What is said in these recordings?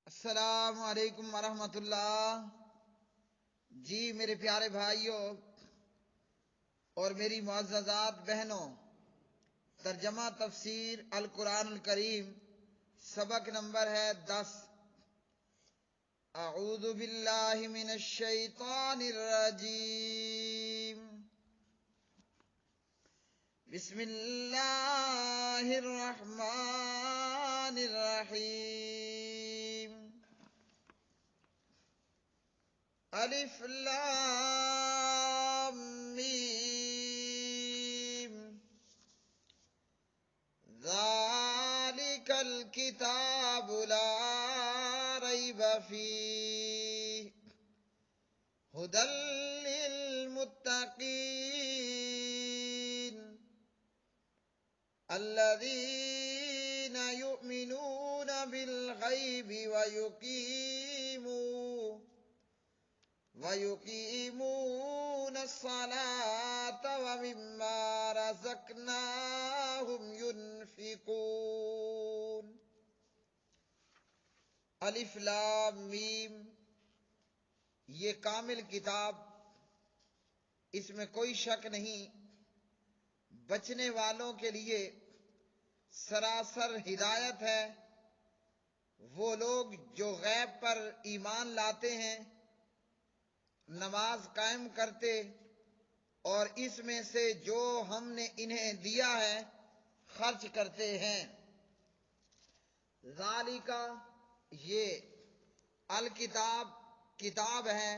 السلام علیکم ورحمۃ اللہ۔ جی میرے پیارے بھائیوں اور میری معززات بہنوں، ترجمہ تفسیر القرآن الکریم سبق نمبر ہے 10۔ اعوذ باللہ من الشیطان الرجیم، بسم اللہ الرحمن الرحیم۔ الف لام میم، ذالک الکتاب لا ریب فیہ ھدی للمتقین الذین یؤمنون بالغیب وَيُقِيمُونَ الصَّلَاةَ وَمِمَّا رَزَقْنَاهُمْ يُنْفِقُونَ۔ الف لام میم، یہ کامل کتاب، اس میں کوئی شک نہیں، بچنے والوں کے لیے سراسر ہدایت ہے۔ وہ لوگ جو غیب پر ایمان لاتے ہیں، نماز قائم کرتے اور اس میں سے جو ہم نے انہیں دیا ہے خرچ کرتے ہیں۔ ذالکا، یہ الکتاب کتاب ہے،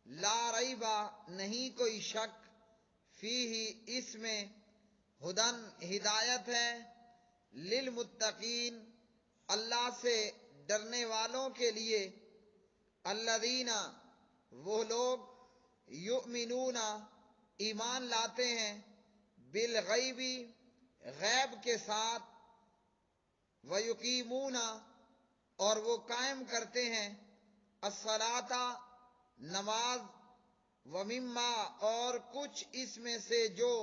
لا ریبہ نہیں کوئی شک، فیہ اس میں، ہدن ہدایت ہے، للمتقین اللہ سے ڈرنے والوں کے لیے، الذین وہ لوگ، یؤمنون ایمان لاتے ہیں، بالغیب غیب کے ساتھ، ویقیمون اور وہ قائم کرتے ہیں، الصلاۃ نماز، ومما اور کچھ اس میں سے جو،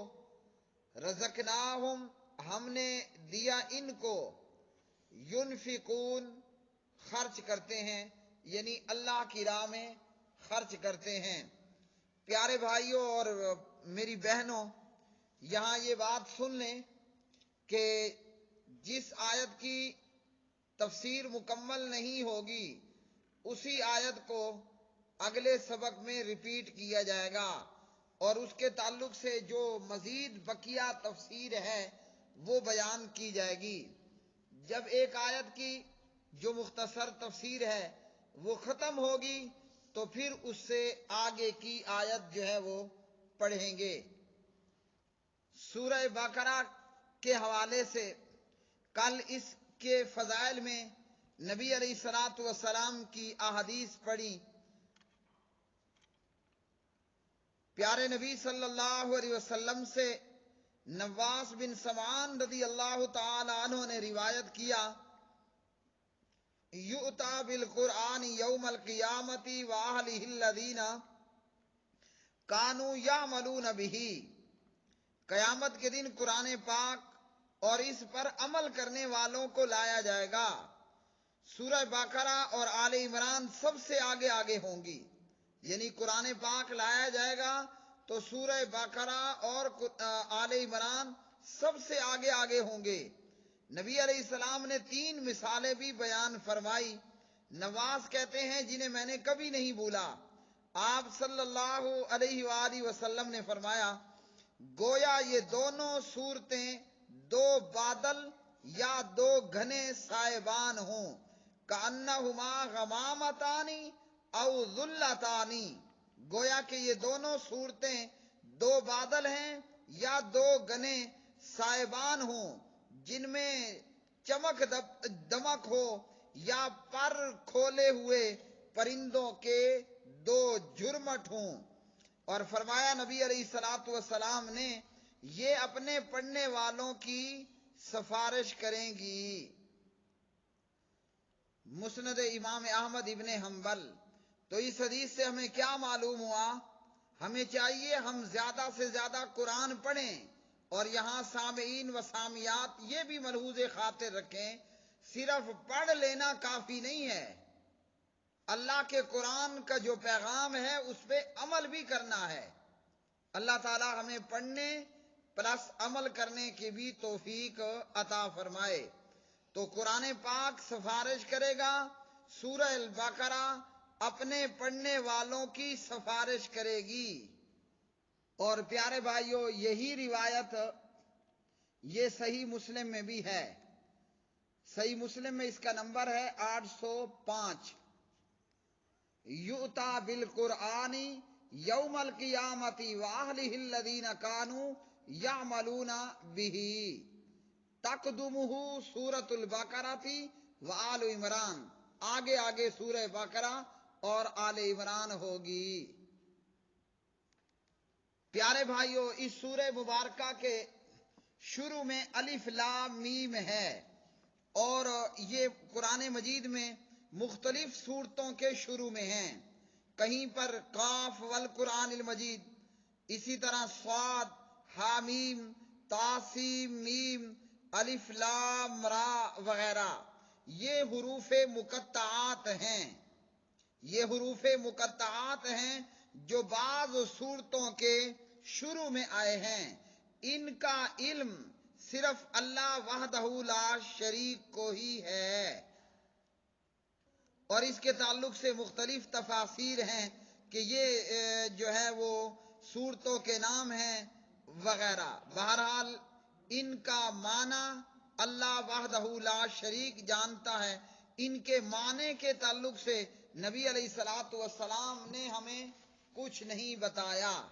رزقناہم ہم نے دیا ان کو، ینفقون خرچ کرتے ہیں، یعنی اللہ کی راہ میں خرچ کرتے ہیں۔ پیارے بھائیوں اور میری بہنوں، یہاں یہ بات سن لیں کہ جس آیت کی تفسیر مکمل نہیں ہوگی اسی آیت کو اگلے سبق میں ریپیٹ کیا جائے گا، اور اس کے تعلق سے جو مزید بقیہ تفسیر ہے وہ بیان کی جائے گی۔ جب ایک آیت کی جو مختصر تفسیر ہے وہ ختم ہوگی تو پھر اس سے آگے کی آیت جو ہے وہ پڑھیں گے۔ سورہ بقرہ کے حوالے سے کل اس کے فضائل میں نبی علیہ الصلوۃ والسلام کی احادیث پڑھی۔ پیارے نبی صلی اللہ علیہ وسلم سے نواس بن سمعان رضی اللہ تعالی عنہ نے روایت کیا، یؤتی بالقرآن یوم القیامۃ واہلہ الذین کانوا یعملون بہ، قیامت کے دن قرآن پاک اور اس پر عمل کرنے والوں کو لایا جائے گا۔ سورہ بقرہ اور آل عمران سب سے آگے آگے ہوں گی، یعنی قرآن پاک لایا جائے گا تو سورہ بقرہ اور آل عمران سب سے آگے آگے ہوں گے۔ نبی علیہ السلام نے 3 مثالیں بھی بیان فرمائی۔ نواس کہتے ہیں جنہیں میں نے کبھی نہیں بھولا، آپ صلی اللہ علیہ وآلہ وسلم نے فرمایا، گویا یہ دونوں صورتیں 2 بادل یا 2 گھنے سائبان ہوں، کأنہما غمامتان او ظلتان، گویا کہ یہ دونوں صورتیں 2 بادل ہیں یا 2 گھنے سائبان ہوں جن میں چمک دمک ہو، یا پر کھولے ہوئے پرندوں کے 2 جھرمٹ ہوں۔ اور فرمایا نبی علیہ الصلوۃ والسلام نے، یہ اپنے پڑھنے والوں کی سفارش کریں گی۔ مسند امام احمد ابن حنبل۔ تو اس حدیث سے ہمیں کیا معلوم ہوا؟ ہمیں چاہیے ہم زیادہ سے زیادہ قرآن پڑھیں، اور یہاں سامعین و سامعات یہ بھی ملحوظ خاطر رکھیں، صرف پڑھ لینا کافی نہیں ہے، اللہ کے قرآن کا جو پیغام ہے اس پہ عمل بھی کرنا ہے۔ اللہ تعالی ہمیں پڑھنے پلس عمل کرنے کی بھی توفیق عطا فرمائے۔ تو قرآن پاک سفارش کرے گا، سورہ البقرہ اپنے پڑھنے والوں کی سفارش کرے گی۔ اور پیارے بھائیوں، یہی روایت یہ صحیح مسلم میں بھی ہے۔ صحیح مسلم میں اس کا نمبر ہے 805۔ یؤتا بالقرآن یوم القیامت واہلہ الذین کانوا یعملون بہ، تقدمہ سورۃ البقرہ وآل عمران، آگے آگے سورہ بقرہ اور آل عمران ہوگی۔ پیارے بھائیوں، اس سورہ مبارکہ کے شروع میں الف لام میم ہے، اور یہ قرآن مجید میں مختلف صورتوں کے شروع میں ہیں۔ کہیں پر قاف والقرآن المجید، اسی طرح صاد، حامیم، تاسیم، میم، الف لام را وغیرہ، یہ حروف مقطعات ہیں۔ یہ حروف مقطعات ہیں جو بعض صورتوں کے شروع میں آئے ہیں۔ ان کا علم صرف اللہ وحدہ لا شریک کو ہی ہے، اور اس کے تعلق سے مختلف تفاسیر ہیں کہ یہ جو ہے وہ صورتوں کے نام ہیں وغیرہ۔ بہرحال ان کا معنی اللہ وحدہ لا شریک جانتا ہے۔ ان کے معنی کے تعلق سے نبی علیہ الصلوۃ والسلام نے ہمیں کچھ نہیں بتایا،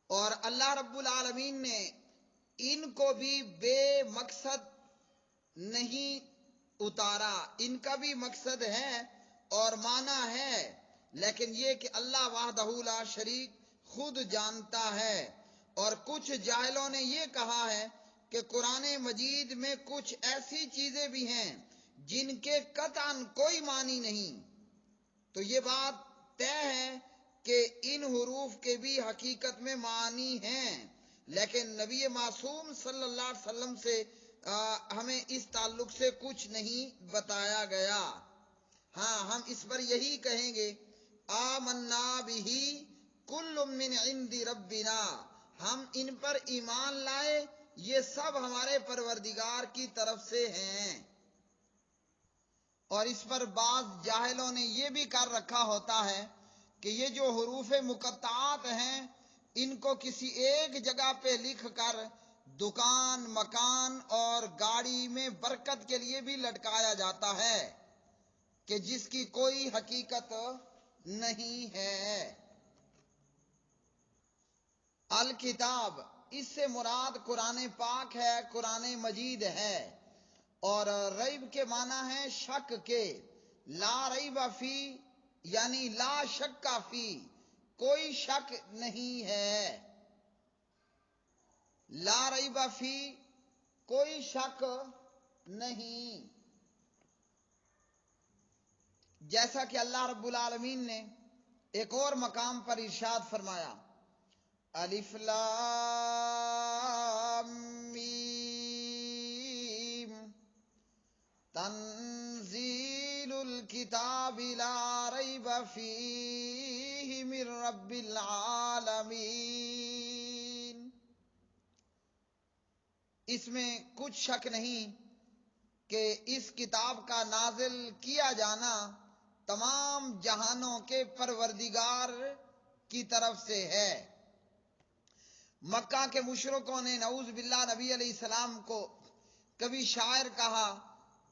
اور اللہ رب العالمین نے ان کو بھی بے مقصد نہیں اتارا۔ ان کا بھی مقصد ہے اور معنی ہے، لیکن یہ کہ اللہ وحدہ لا شریک خود جانتا ہے۔ اور کچھ جاہلوں نے یہ کہا ہے کہ قرآن مجید میں کچھ ایسی چیزیں بھی ہیں جن کے قطعاً کوئی معنی نہیں۔ تو یہ بات طے ہے کہ ان حروف کے بھی حقیقت میں معنی ہیں، لیکن نبی معصوم صلی اللہ علیہ وسلم سے ہمیں اس تعلق سے کچھ نہیں بتایا گیا۔ ہاں، ہم اس پر یہی کہیں گے، آمنا بہ کل من عند ربنا، ہم ان پر ایمان لائے، یہ سب ہمارے پروردگار کی طرف سے ہیں۔ اور اس پر بعض جاہلوں نے یہ بھی کر رکھا ہوتا ہے کہ یہ جو حروف مقطعات ہیں ان کو کسی ایک جگہ پہ لکھ کر دکان، مکان اور گاڑی میں برکت کے لیے بھی لٹکایا جاتا ہے، کہ جس کی کوئی حقیقت نہیں ہے۔ الکتاب، اس سے مراد قرآن پاک ہے، قرآن مجید ہے۔ اور ریب کے معنی ہے شک کے، لا ریب فی یعنی لا شک فی، کوئی شک نہیں ہے۔ لا ریب فی، کوئی شک نہیں۔ جیسا کہ اللہ رب العالمین نے ایک اور مقام پر ارشاد فرمایا، الف لام میم تنزیل الکتاب لا ریب فیہ من رب العالمین۔ اس میں کچھ شک نہیں کہ اس کتاب کا نازل کیا جانا تمام جہانوں کے پروردگار کی طرف سے ہے۔ مکہ کے مشرکوں نے نعوذ باللہ نبی علیہ السلام کو کبھی شاعر کہا،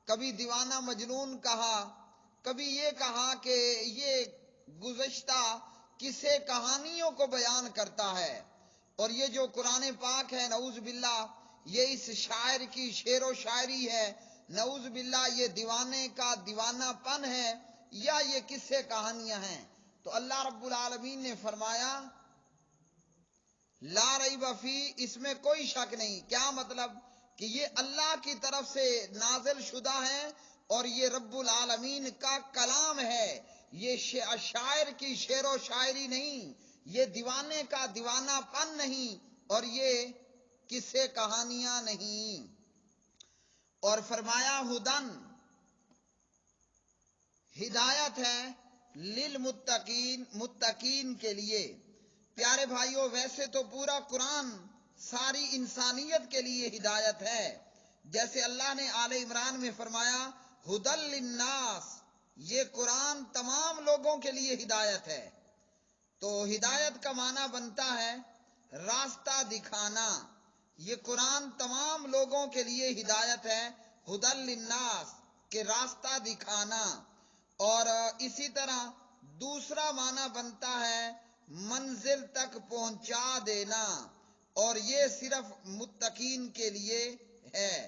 کبھی دیوانہ مجنون کہا، کبھی یہ کہا کہ یہ گزشتہ قصے کہانیوں کو بیان کرتا ہے، اور یہ جو قرآن پاک ہے نعوذ باللہ یہ اس شاعر کی شعر و شاعری ہے، نعوذ باللہ یہ دیوانے کا دیوانہ پن ہے، یا یہ قصے کہانیاں ہیں۔ تو اللہ رب العالمین نے فرمایا لا ریب فی، اس میں کوئی شک نہیں۔ کیا مطلب؟ کہ یہ اللہ کی طرف سے نازل شدہ ہے، اور یہ رب العالمین کا کلام ہے، یہ شاعر کی شعر و شاعری نہیں، یہ دیوانے کا دیوانہ پن نہیں، اور یہ قصے کہانیاں نہیں۔ اور فرمایا ہدن، ہدایت ہے للمتقین، متقین کے لیے۔ پیارے بھائیوں، ویسے تو پورا قرآن ساری انسانیت کے لیے ہدایت ہے، جیسے اللہ نے آل عمران میں فرمایا ھدی للناس، یہ قرآن تمام لوگوں کے لیے ہدایت ہے۔ تو ہدایت کا معنی بنتا ہے راستہ دکھانا۔ یہ قرآن تمام لوگوں کے لیے ہدایت ہے، ھدی للناس، کہ راستہ دکھانا۔ اور اسی طرح دوسرا معنی بنتا ہے منزل تک پہنچا دینا، اور یہ صرف متقین کے لیے ہے،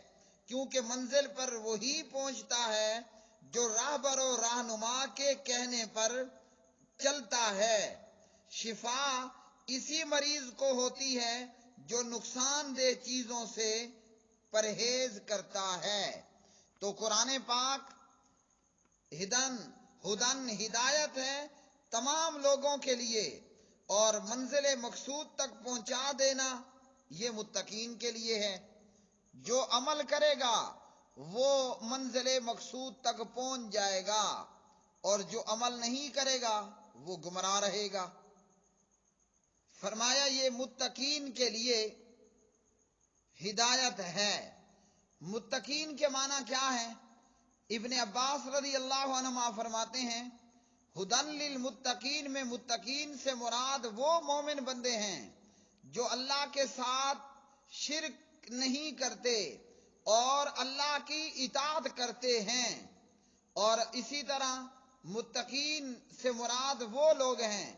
کیونکہ منزل پر وہی پہنچتا ہے جو راہبر و رہنما کے کہنے پر چلتا ہے۔ شفا اسی مریض کو ہوتی ہے جو نقصان دہ چیزوں سے پرہیز کرتا ہے۔ تو قرآن پاک ہدن ہدایت ہے تمام لوگوں کے لیے، اور منزل مقصود تک پہنچا دینا یہ متقین کے لیے ہے۔ جو عمل کرے گا وہ منزل مقصود تک پہنچ جائے گا، اور جو عمل نہیں کرے گا وہ گمراہ رہے گا۔ فرمایا یہ متقین کے لیے ہدایت ہے۔ متقین کے معنی کیا ہے؟ ابن عباس رضی اللہ عنہما فرماتے ہیں ھدی للمتقین میں متقین سے مراد وہ مومن بندے ہیں جو اللہ کے ساتھ شرک نہیں کرتے اور اللہ کی اطاعت کرتے ہیں۔ اور اسی طرح متقین سے مراد وہ لوگ ہیں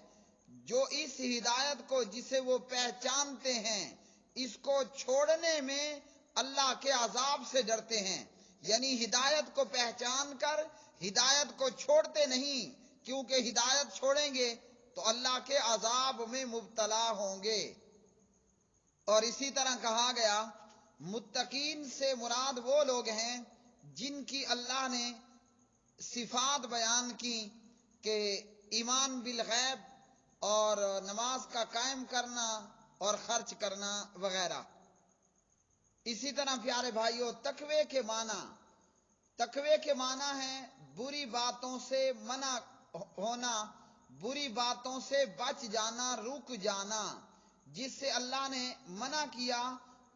جو اس ہدایت کو جسے وہ پہچانتے ہیں اس کو چھوڑنے میں اللہ کے عذاب سے ڈرتے ہیں، یعنی ہدایت کو پہچان کر ہدایت کو چھوڑتے نہیں، کیونکہ ہدایت چھوڑیں گے تو اللہ کے عذاب میں مبتلا ہوں گے۔ اور اسی طرح کہا گیا متقین سے مراد وہ لوگ ہیں جن کی اللہ نے صفات بیان کی کہ ایمان بالغیب اور نماز کا قائم کرنا اور خرچ کرنا وغیرہ۔ اسی طرح پیارے بھائیوں، تقوی کے معنی ہے بری باتوں سے منع ہونا، بری باتوں سے بچ جانا، رک جانا، جس سے اللہ نے منع کیا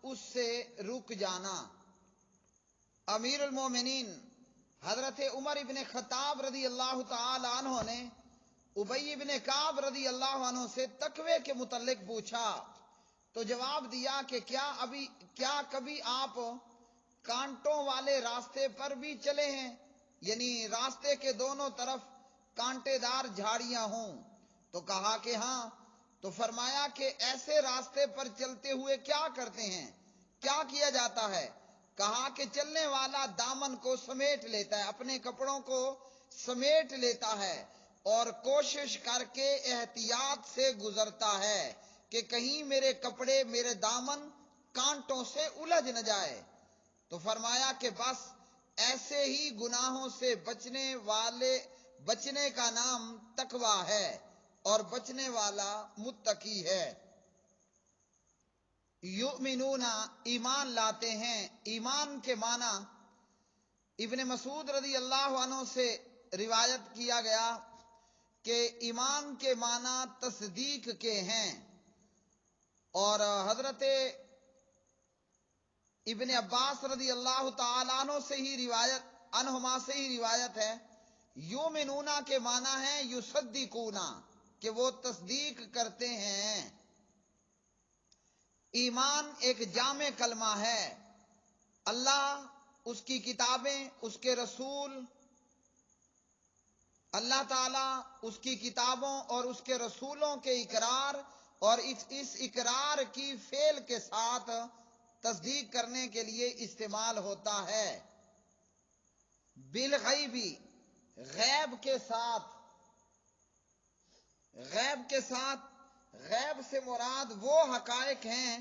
اس سے رک جانا۔ امیر المومنین حضرت عمر ابن خطاب رضی اللہ تعالی عنہ نے ابی ابن کعب رضی اللہ عنہ سے تقوی کے متعلق پوچھا تو جواب دیا کہ کیا کبھی آپ کانٹوں والے راستے پر بھی چلے ہیں، یعنی راستے کے دونوں طرف کانٹے دار جھاڑیاں ہوں؟ تو کہا کہ ہاں۔ تو فرمایا کہ ایسے راستے پر چلتے ہوئے کیا کرتے ہیں، کیا کیا جاتا ہے؟ کہا کہ چلنے والا دامن کو سمیٹ لیتا ہے، اپنے کپڑوں کو سمیٹ لیتا ہے اور کوشش کر کے احتیاط سے گزرتا ہے کہ کہیں میرے کپڑے، میرے دامن کانٹوں سے الجھ نہ جائے۔ تو فرمایا کہ بس ایسے ہی گناہوں سے بچنے کا نام تقوی ہے، اور بچنے والا متقی ہے۔ یؤمنون ایمان لاتے ہیں۔ ایمان کے معنی ابن مسعود رضی اللہ عنہ سے روایت کیا گیا کہ ایمان کے معنی تصدیق کے ہیں، اور حضرت ابن عباس رضی اللہ تعالیٰ عنہ سے ہی روایت ہے یؤمنون کے معنی ہے یصدقون، کہ وہ تصدیق کرتے ہیں۔ ایمان ایک جامع کلمہ ہے۔ اللہ، اس کی کتابیں، اس کے رسول، اللہ تعالیٰ اس کی کتابوں اور اس کے رسولوں کے اقرار اور اس اقرار کی فعل کے ساتھ تصدیق کرنے کے لیے استعمال ہوتا ہے۔ بالغیبی، غیب کے ساتھ غیب سے مراد وہ حقائق ہیں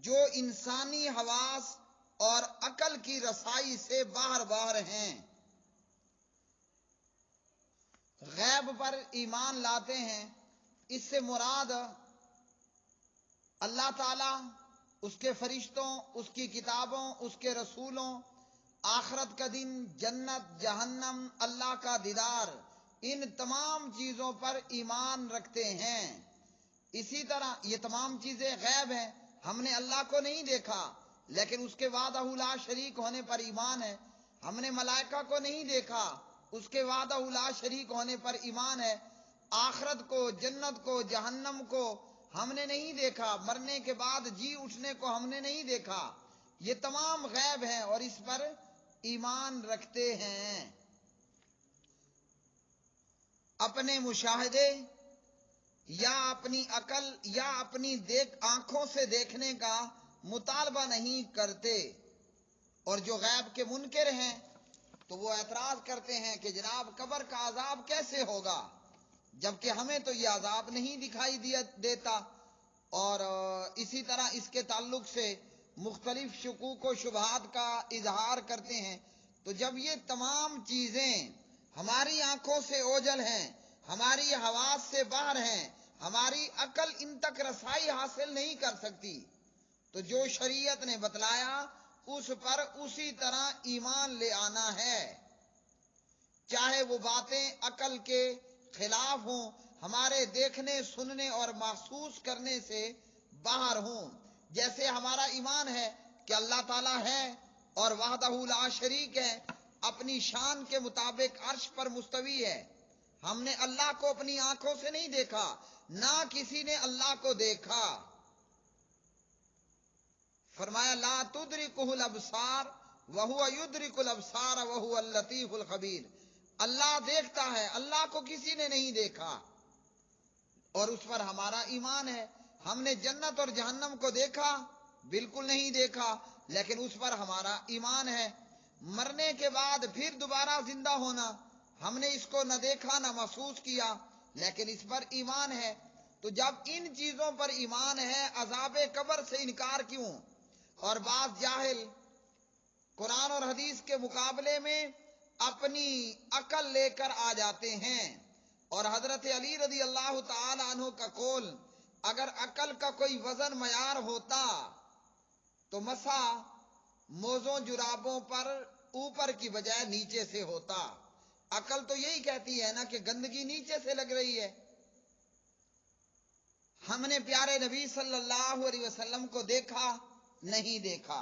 جو انسانی حواس اور عقل کی رسائی سے باہر ہیں۔ غیب پر ایمان لاتے ہیں، اس سے مراد اللہ تعالیٰ، اس کے فرشتوں، اس کی کتابوں، اس کے رسولوں آخرت کا دن، جنت، جہنم، اللہ کا دیدار، ان تمام چیزوں پر ایمان رکھتے ہیں۔ اسی طرح یہ تمام چیزیں غیب ہیں، ہم نے اللہ کو نہیں دیکھا لیکن اس کے وحدہ لا شریک ہونے پر ایمان ہے۔ ہم نے ملائکہ کو نہیں دیکھا، اس کے وحدہ لا شریک ہونے پر ایمان ہے۔ آخرت کو، جنت کو، جہنم کو ہم نے نہیں دیکھا، مرنے کے بعد جی اٹھنے کو ہم نے نہیں دیکھا، یہ تمام غیب ہیں اور اس پر ایمان رکھتے ہیں۔ اپنے مشاہدے یا اپنی عقل یا اپنی آنکھوں سے دیکھنے کا مطالبہ نہیں کرتے۔ اور جو غیب کے منکر ہیں تو وہ اعتراض کرتے ہیں کہ جناب قبر کا عذاب کیسے ہوگا جبکہ ہمیں تو یہ عذاب نہیں دکھائی دیتا۔ اور اسی طرح اس کے تعلق سے مختلف شکوک و شبہات کا اظہار کرتے ہیں۔ تو جب یہ تمام چیزیں ہماری آنکھوں سے اوجھل ہیں، ہماری حواس سے باہر ہیں، ہماری عقل ان تک رسائی حاصل نہیں کر سکتی، تو جو شریعت نے بتلایا اس پر اسی طرح ایمان لے آنا ہے، چاہے وہ باتیں عقل کے خلاف ہوں، ہمارے دیکھنے، سننے اور محسوس کرنے سے باہر ہوں۔ جیسے ہمارا ایمان ہے کہ اللہ تعالیٰ ہے اور وحدہ لا شریک ہے، اپنی شان کے مطابق عرش پر مستوی ہے۔ ہم نے اللہ کو اپنی آنکھوں سے نہیں دیکھا، نہ کسی نے اللہ کو دیکھا۔ فرمایا لا تدرکہ الابصار وہو یدرک الابصار وہو اللطیف الخبیر۔ اللہ دیکھتا ہے، اللہ کو کسی نے نہیں دیکھا، اور اس پر ہمارا ایمان ہے۔ ہم نے جنت اور جہنم کو دیکھا؟ بالکل نہیں دیکھا، لیکن اس پر ہمارا ایمان ہے۔ مرنے کے بعد پھر دوبارہ زندہ ہونا، ہم نے اس کو نہ دیکھا نہ محسوس کیا، لیکن اس پر ایمان ہے۔ تو جب ان چیزوں پر ایمان ہے، عذاب قبر سے انکار کیوں؟ اور بعض جاہل قرآن اور حدیث کے مقابلے میں اپنی عقل لے کر آ جاتے ہیں، اور حضرت علی رضی اللہ تعالی عنہ کا قول، اگر عقل کا کوئی وزن معیار ہوتا تو مسا موزوں جرابوں پر اوپر کی بجائے نیچے سے ہوتا۔ عقل تو یہی کہتی ہے نا کہ گندگی نیچے سے لگ رہی ہے۔ ہم نے پیارے نبی صلی اللہ علیہ وسلم کو دیکھا؟ نہیں دیکھا۔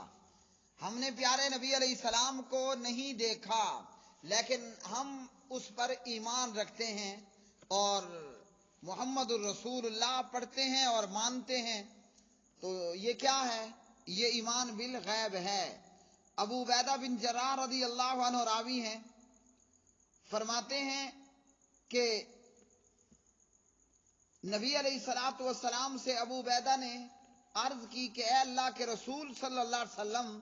ہم نے پیارے نبی علیہ السلام کو نہیں دیکھا، لیکن ہم اس پر ایمان رکھتے ہیں اور محمد الرسول اللہ پڑھتے ہیں اور مانتے ہیں۔ تو یہ کیا ہے؟ یہ ایمان بالغیب ہے۔ ابو عبیدہ بن جراح رضی اللہ عنہ راوی ہیں، فرماتے ہیں کہ نبی علیہ الصلوۃ والسلام سے ابو عبیدہ نے عرض کی کہ اے اللہ کے رسول صلی اللہ علیہ وسلم،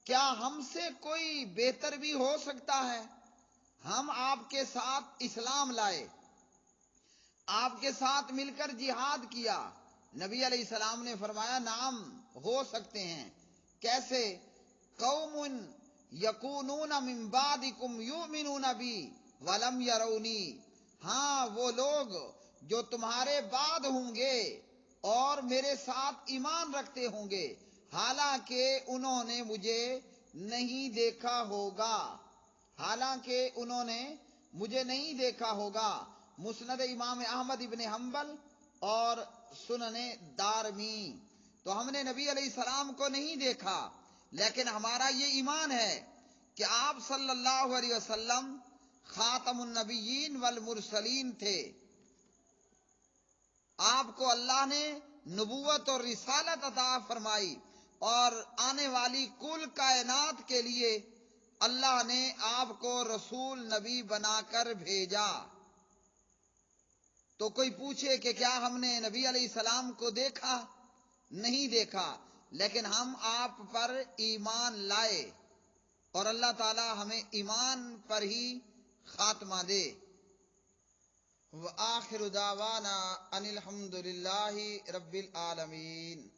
کیا ہم سے کوئی بہتر بھی ہو سکتا ہے؟ ہم آپ کے ساتھ اسلام لائے، آپ کے ساتھ مل کر جہاد کیا۔ نبی علیہ السلام نے فرمایا نعم، ہو سکتے ہیں۔ کیسے؟ قوم یکونون من بعدکم یؤمنون بی ولم یرونی۔ ہاں، وہ لوگ جو تمہارے بعد ہوں گے اور میرے ساتھ ایمان رکھتے ہوں گے، حالانکہ انہوں نے مجھے نہیں دیکھا ہوگا، حالانکہ انہوں نے مجھے نہیں دیکھا ہوگا۔ مسند امام احمد ابن حنبل اور سنن دارمی۔ تو ہم نے نبی علیہ السلام کو نہیں دیکھا، لیکن ہمارا یہ ایمان ہے کہ آپ صلی اللہ علیہ وسلم خاتم النبیین والمرسلین تھے۔ آپ کو اللہ نے نبوت اور رسالت عطا فرمائی، اور آنے والی کل کائنات کے لیے اللہ نے آپ کو رسول نبی بنا کر بھیجا۔ تو کوئی پوچھے کہ کیا ہم نے نبی علیہ السلام کو دیکھا؟ نہیں دیکھا، لیکن ہم آپ پر ایمان لائے، اور اللہ تعالی ہمیں ایمان پر ہی خاتمہ دے۔ وآخر دعوانا ان الحمد للہ رب العالمین۔